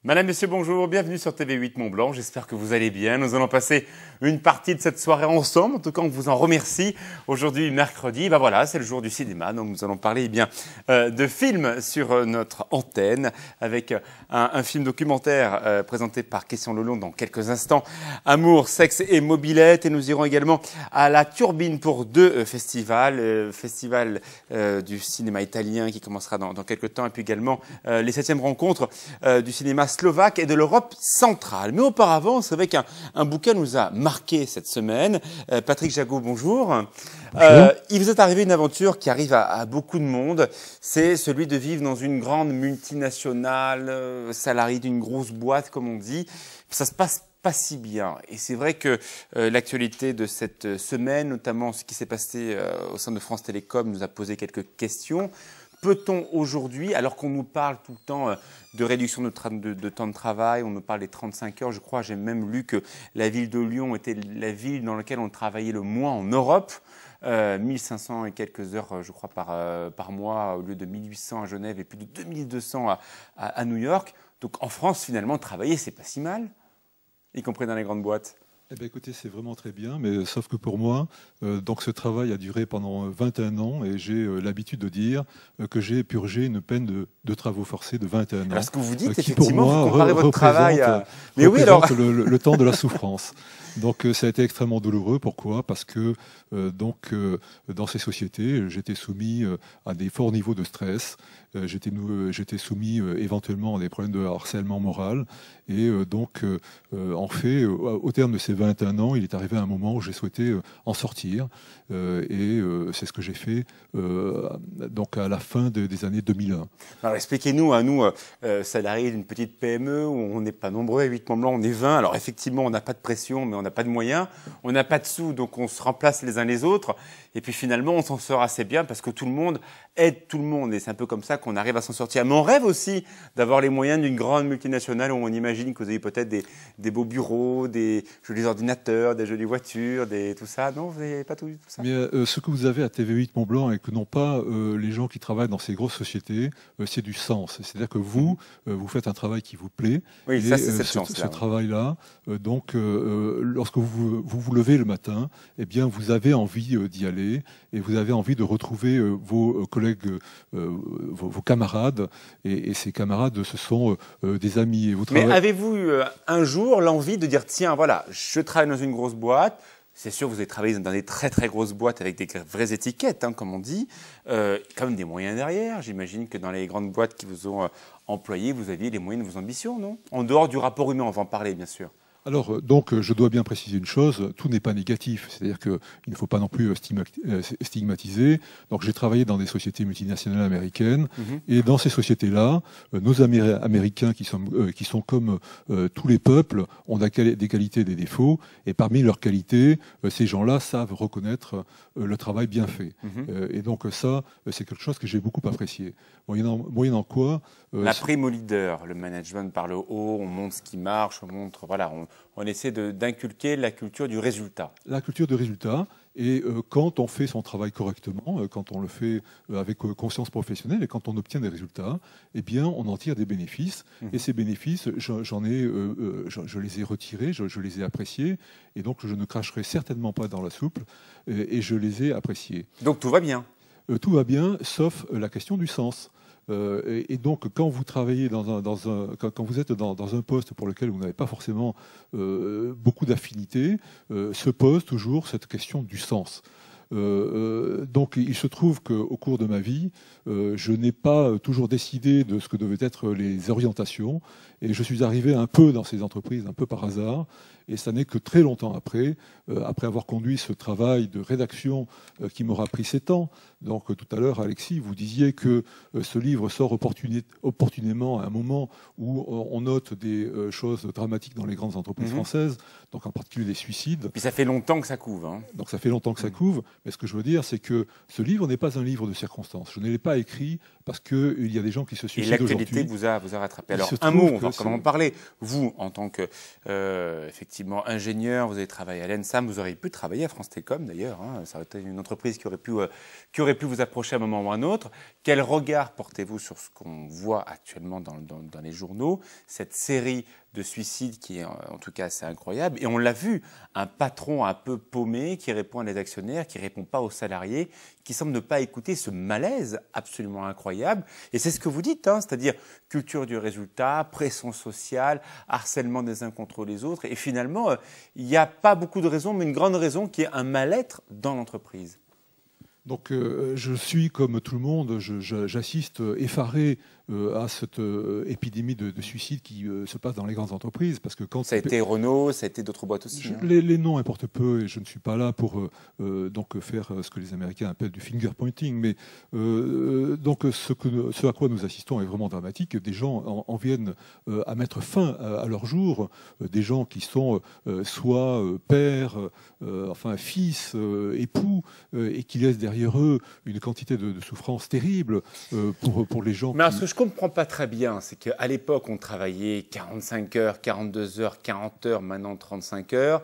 Madame, Monsieur, bonjour, bienvenue sur TV8 Mont-Blanc, j'espère que vous allez bien. Nous allons passer une partie de cette soirée ensemble, en tout cas on vous en remercie. Aujourd'hui, mercredi, voilà, c'est le jour du cinéma, donc nous allons parler de films sur notre antenne, avec un film documentaire présenté par Christian Lelon dans quelques instants, Amour, sexe et mobilette, et nous irons également à la Turbine pour deux festivals, festival du cinéma italien qui commencera dans quelques temps, et puis également les 7e rencontres du cinéma slovaque et de l'Europe centrale. Mais auparavant, c'est vrai qu'un bouquin nous a marqué cette semaine. Patrick Jagot, bonjour. Il vous est arrivé une aventure qui arrive à beaucoup de monde. C'est celui de vivre dans une grande multinationale, salarié d'une grosse boîte, comme on dit. Ça se passe pas si bien. Et c'est vrai que l'actualité de cette semaine, notamment ce qui s'est passé au sein de France Télécom, nous a posé quelques questions. Peut-on aujourd'hui, alors qu'on nous parle tout le temps de réduction de temps de travail, on nous parle des 35 heures, je crois, j'ai même lu que la ville de Lyon était la ville dans laquelle on travaillait le moins en Europe, 1500 et quelques heures, je crois, par mois, au lieu de 1800 à Genève et plus de 2200 à New York. Donc en France, finalement, travailler, c'est pas si mal, y compris dans les grandes boîtes. Eh bien, écoutez, c'est vraiment très bien, mais sauf que pour moi, donc ce travail a duré pendant 21 ans et j'ai l'habitude de dire que j'ai purgé une peine de travaux forcés de 21 ans. Alors ce que vous dites, qui effectivement, pour moi, vous comparez votre travail à... Mais oui, alors... le temps de la souffrance. Donc ça a été extrêmement douloureux. Pourquoi? Parce que dans ces sociétés, j'étais soumis à des forts niveaux de stress. J'étais soumis éventuellement à des problèmes de harcèlement moral. Et en fait, au terme de ces 21 ans, il est arrivé un moment où j'ai souhaité en sortir. C'est ce que j'ai fait donc à la fin des années 2001. Alors expliquez-nous, à nous, salariés d'une petite PME, où on n'est pas nombreux, à 8 Mont-Blanc, on est 20. Alors effectivement, on n'a pas de pression, mais on n'a pas de moyens. On n'a pas de sous, donc on se remplace les uns les autres. Et puis finalement, on s'en sort assez bien parce que tout le monde aide tout le monde. Et c'est un peu comme ça qu'on arrive à s'en sortir. Mais on rêve aussi d'avoir les moyens d'une grande multinationale où on imagine que vous avez peut-être des beaux bureaux, des jolis ordinateurs, des jolies voitures, tout ça. Non, vous n'avez pas tout ça? Mais ce que vous avez à TV8 Mont-Blanc et que n'ont pas les gens qui travaillent dans ces grosses sociétés, c'est du sens. C'est-à-dire que vous faites un travail qui vous plaît. Oui, ça c'est cette chance-là. Ce travail-là, lorsque vous levez le matin, eh bien, vous avez envie d'y aller et vous avez envie de retrouver vos collègues, vos camarades. Et ces camarades, ce sont des amis. Et Mais avez-vous eu un jour l'envie de dire, tiens, voilà, je travaille dans une grosse boîte. C'est sûr, vous avez travaillé dans des très très grosses boîtes avec des vraies étiquettes, comme on dit, quand même des moyens derrière. J'imagine que dans les grandes boîtes qui vous ont employé, vous aviez les moyens de vos ambitions, non? En dehors du rapport humain, on va en parler, bien sûr. Alors, je dois bien préciser une chose, tout n'est pas négatif, c'est-à-dire qu'il ne faut pas non plus stigmatiser. Donc, j'ai travaillé dans des sociétés multinationales américaines, et dans ces sociétés-là, nos Américains qui sont comme tous les peuples ont des qualités et des défauts, et parmi leurs qualités, ces gens-là savent reconnaître le travail bien fait. Et donc ça, c'est quelque chose que j'ai beaucoup apprécié. Moyennant quoi... La prime au leader, le management par le haut, on montre ce qui marche, on essaie d'inculquer la culture du résultat. La culture du résultat, et quand on fait son travail correctement, quand on le fait avec conscience professionnelle et quand on obtient des résultats, eh bien, on en tire des bénéfices. Et ces bénéfices, je les ai retirés, je les ai appréciés, et donc je ne cracherai certainement pas dans la soupe, et je les ai appréciés. Donc tout va bien? Tout va bien, sauf la question du sens. Et donc, quand vous travaillez quand vous êtes dans un poste pour lequel vous n'avez pas forcément beaucoup d'affinité, se pose toujours cette question du sens. Donc, il se trouve qu'au cours de ma vie, je n'ai pas toujours décidé de ce que devaient être les orientations, et je suis arrivé un peu dans ces entreprises, un peu par hasard. Et ça n'est que très longtemps après avoir conduit ce travail de rédaction qui m'aura pris 7 ans. Donc tout à l'heure, Alexis, vous disiez que ce livre sort opportunément à un moment où on note des choses dramatiques dans les grandes entreprises françaises, donc en particulier des suicides. Puis ça fait longtemps que ça couve. Donc ça fait longtemps que ça couve. Mais ce que je veux dire, c'est que ce livre n'est pas un livre de circonstances. Je ne l'ai pas écrit parce qu'il y a des gens qui se suicident aujourd'hui. Et l'actualité vous a rattrapé. Alors, un mot, on va quand même en parler. Vous, en tant que, effectivement, ingénieur, vous avez travaillé à l'ENSAM, vous auriez pu travailler à France Télécom, d'ailleurs. Hein. Ça aurait été une entreprise qui aurait pu vous approcher à un moment ou à un autre. Quel regard portez-vous sur ce qu'on voit actuellement dans les journaux, cette série de suicides qui est en tout cas assez incroyable. Et on l'a vu, un patron un peu paumé qui répond à des actionnaires, qui ne répond pas aux salariés, qui semble ne pas écouter ce malaise absolument incroyable. Et c'est ce que vous dites, hein, c'est-à-dire culture du résultat, pression sociale, harcèlement des uns contre les autres. Et finalement, il n'y a pas beaucoup de raisons, mais une grande raison qui est un mal-être dans l'entreprise. Donc je suis comme tout le monde, j'assiste effaré à cette épidémie de suicide qui se passe dans les grandes entreprises. Parce que quand ça a été Renault, ça a été d'autres boîtes aussi. Les noms importent peu et je ne suis pas là pour donc faire ce que les Américains appellent du finger pointing. Mais donc ce à quoi nous assistons est vraiment dramatique. Des gens en viennent à mettre fin à leur jour. Des gens qui sont soit pères, enfin fils, époux, et qui laissent derrière eux une quantité de souffrance terrible pour les gens. Mais ce que je ne comprends pas très bien, c'est qu'à l'époque, on travaillait 45 heures, 42 heures, 40 heures, maintenant 35 heures.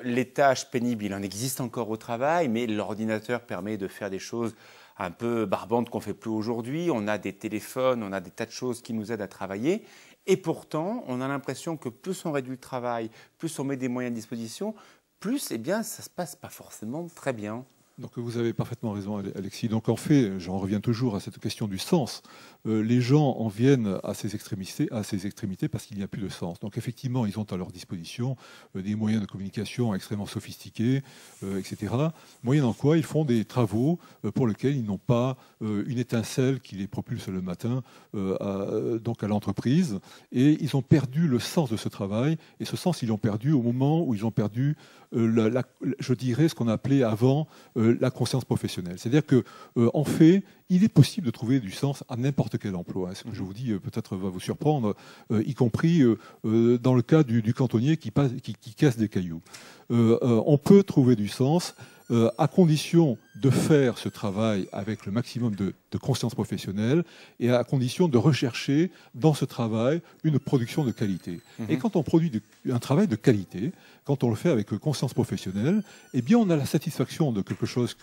Les tâches pénibles, il en existe encore au travail, mais l'ordinateur permet de faire des choses un peu barbantes qu'on ne fait plus aujourd'hui. On a des téléphones, on a des tas de choses qui nous aident à travailler. Et pourtant, on a l'impression que plus on réduit le travail, plus on met des moyens à disposition, plus eh bien, ça ne se passe pas forcément très bien. Donc vous avez parfaitement raison, Alexis. Donc en fait, j'en reviens toujours à cette question du sens. Les gens en viennent à ces extrémités parce qu'il n'y a plus de sens. Donc effectivement, ils ont à leur disposition des moyens de communication extrêmement sophistiqués, etc. Moyennant quoi, ils font des travaux pour lesquels ils n'ont pas une étincelle qui les propulse le matin donc à l'entreprise. Et ils ont perdu le sens de ce travail. Et ce sens, ils l'ont perdu au moment où ils ont perdu, je dirais, ce qu'on appelait avant la conscience professionnelle. C'est-à-dire que, en fait, il est possible de trouver du sens à n'importe quel emploi. Ce que je vous dis peut-être va vous surprendre, y compris dans le cas du cantonnier qui casse des cailloux. On peut trouver du sens à condition de faire ce travail avec le maximum de conscience professionnelle et à condition de rechercher dans ce travail une production de qualité. Et quand on produit un travail de qualité, quand on le fait avec conscience professionnelle, eh bien on a la satisfaction de quelque chose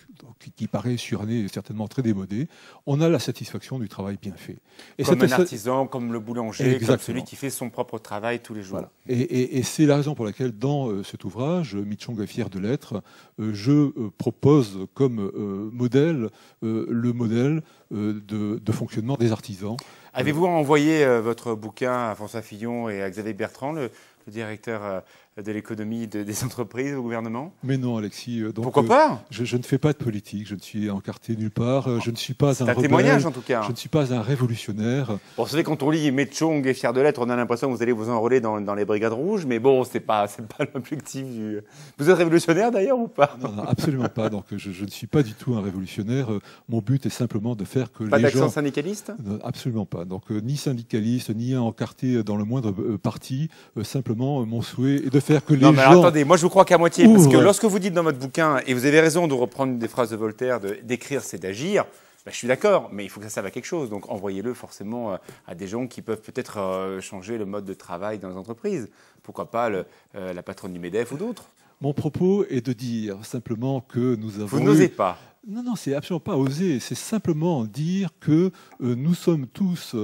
qui paraît suranné et certainement très démodé. On a la satisfaction du travail bien fait. Et comme un artisan, comme le boulanger, exactement, comme celui qui fait son propre travail tous les jours. Voilà. Et c'est la raison pour laquelle dans cet ouvrage, Mitchong est fier de l'être, je propose comme modèle le modèle de fonctionnement des artisans. Avez-vous envoyé votre bouquin à François Fillon et à Xavier Bertrand, le directeur de l'économie des entreprises au gouvernement? Mais non, Alexis. Donc, pourquoi pas? Je ne fais pas de politique, je ne suis encarté nulle part, je ne suis pas un rebelle. C'est un témoignage en tout cas. Je ne suis pas un révolutionnaire. Bon, vous savez, quand on lit Mitchong est fier de l'être, on a l'impression que vous allez vous enrôler dans les brigades rouges, mais bon, c'est pas l'objectif du... Vous êtes révolutionnaire d'ailleurs ou pas? Non, absolument pas. Donc je ne suis pas du tout un révolutionnaire. Mon but est simplement de faire que pas les gens... Pas d'accent syndicaliste? Absolument pas. Donc ni syndicaliste, ni encarté dans le moindre parti. Simplement, mon souhait est de faire que les gens... Alors, attendez, moi je vous crois qu'à moitié, parce que lorsque vous dites dans votre bouquin, et vous avez raison de reprendre des phrases de Voltaire, d'écrire c'est d'agir, ben, je suis d'accord, mais il faut que ça serve à quelque chose. Donc envoyez-le forcément à des gens qui peuvent peut-être changer le mode de travail dans les entreprises. Pourquoi pas la patronne du MEDEF ou d'autres? Mon propos est de dire simplement que nous avons... Vous n'osez pas? Non, c'est absolument pas oser. C'est simplement dire que nous sommes tous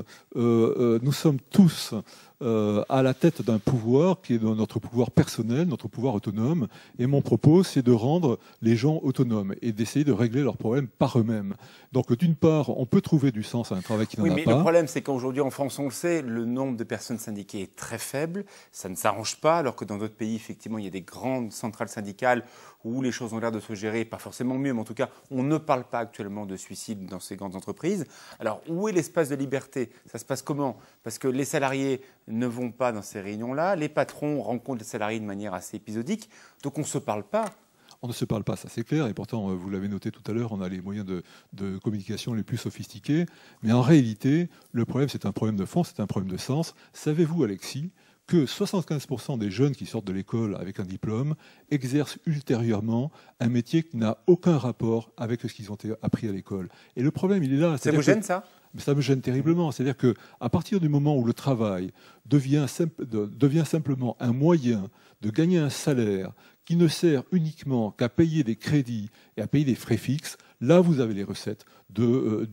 à la tête d'un pouvoir qui est notre pouvoir personnel, notre pouvoir autonome. Et mon propos, c'est de rendre les gens autonomes et d'essayer de régler leurs problèmes par eux-mêmes. Donc, d'une part, on peut trouver du sens à un travail qui n'en a pas. Oui, mais le problème, c'est qu'aujourd'hui, en France, on le sait, le nombre de personnes syndiquées est très faible. Ça ne s'arrange pas, alors que dans d'autres pays, effectivement, il y a des grandes centrales syndicales où les choses ont l'air de se gérer, pas forcément mieux, mais en tout cas, on ne parle pas actuellement de suicide dans ces grandes entreprises. Alors, où est l'espace de liberté? Ça se passe comment? Parce que les salariés ne vont pas dans ces réunions-là, les patrons rencontrent les salariés de manière assez épisodique, donc on ne se parle pas. On ne se parle pas, ça c'est clair, et pourtant, vous l'avez noté tout à l'heure, on a les moyens de communication les plus sophistiqués, mais en réalité, le problème, c'est un problème de fond, c'est un problème de sens. Savez-vous, Alexis, que 75% des jeunes qui sortent de l'école avec un diplôme exercent ultérieurement un métier qui n'a aucun rapport avec ce qu'ils ont appris à l'école. Et le problème, il est là. Ça vous gêne, ça ? Ça me gêne terriblement. C'est-à-dire qu'à partir du moment où le travail devient simplement un moyen de gagner un salaire qui ne sert uniquement qu'à payer des crédits et à payer des frais fixes, là, vous avez les recettes de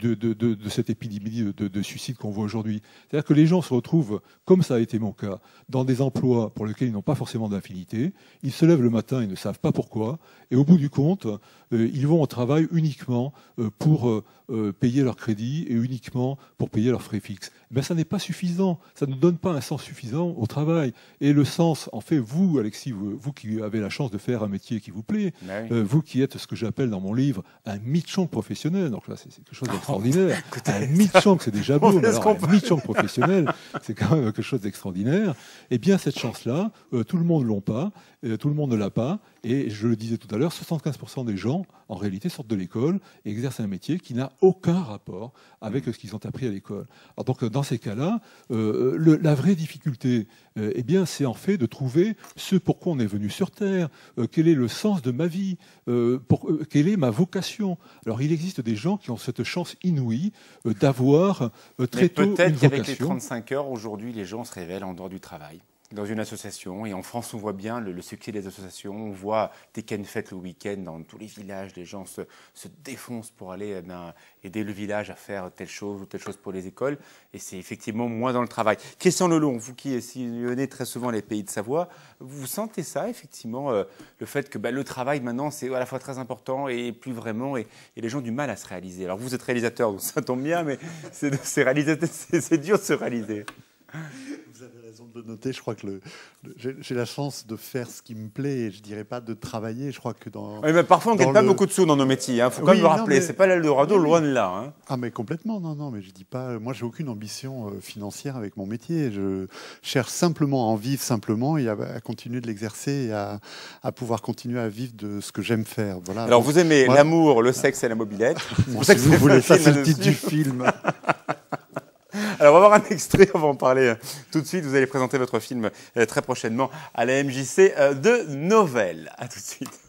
cette épidémie de suicide qu'on voit aujourd'hui. C'est-à-dire que les gens se retrouvent, comme ça a été mon cas, dans des emplois pour lesquels ils n'ont pas forcément d'affinité. Ils se lèvent le matin, ils ne savent pas pourquoi. Et au bout du compte, ils vont au travail uniquement pour payer leur crédit et uniquement pour payer leurs frais fixes. Mais ça n'est pas suffisant. Ça ne donne pas un sens suffisant au travail. Et le sens, en fait, vous, Alexis, vous qui avez la chance de faire un métier qui vous plaît, vous qui êtes ce que j'appelle dans mon livre un mitchonk professionnel, donc là c'est quelque chose d'extraordinaire. Un mitchonk, c'est déjà beau, mais alors un mitchonk professionnel, c'est quand même quelque chose d'extraordinaire. Eh bien, cette chance-là, tout le monde ne l'a pas, tout le monde ne l'a pas, et je le disais tout à l'heure, 75% des gens, en réalité, sortent de l'école et exercent un métier qui n'a aucun rapport avec ce qu'ils ont appris à l'école. Alors donc, dans ces cas-là, la vraie difficulté, eh bien, c'est en fait de trouver ce pourquoi on est venu sur Terre, quel est le sens de ma vie, quelle est ma vocation. Alors, il existe des gens qui ont cette chance inouïe d'avoir très tôt une vocation. Peut-être qu'avec les 35 heures, aujourd'hui, les gens se révèlent en dehors du travail, dans une association. Et en France, on voit bien le succès des associations. On voit des Ken-fêtes le week-end dans tous les villages. Les gens se défoncent pour aller aider le village à faire telle chose ou telle chose pour les écoles. Et c'est effectivement moins dans le travail. Christian Lelong, vous qui sillonnez très souvent les pays de Savoie, vous sentez ça, effectivement, le fait que le travail, maintenant, c'est à la fois très important et plus vraiment, et les gens ont du mal à se réaliser. Alors, vous êtes réalisateur, donc ça tombe bien, mais c'est dur de se réaliser. Vous avez raison de le noter. Je crois que j'ai la chance de faire ce qui me plaît. Et je dirais pas de travailler. Je crois que dans. Oui, mais parfois, on ne gagne pas beaucoup de sous dans nos métiers. Il faut quand même le rappeler. C'est pas l'Eldorado, loin de là. Hein. Ah, mais complètement. Non. Mais je dis pas. Moi, j'ai aucune ambition financière avec mon métier. Je cherche simplement à en vivre simplement et à continuer de l'exercer et à pouvoir continuer à vivre de ce que j'aime faire. Voilà. Alors, vous aimez l'amour, le sexe et la mobilette. Bon, si vous voulez, ça, c'est le titre du film. Alors, on va voir un extrait, on va en parler tout de suite. Vous allez présenter votre film très prochainement à la MJC de Novelle. À tout de suite.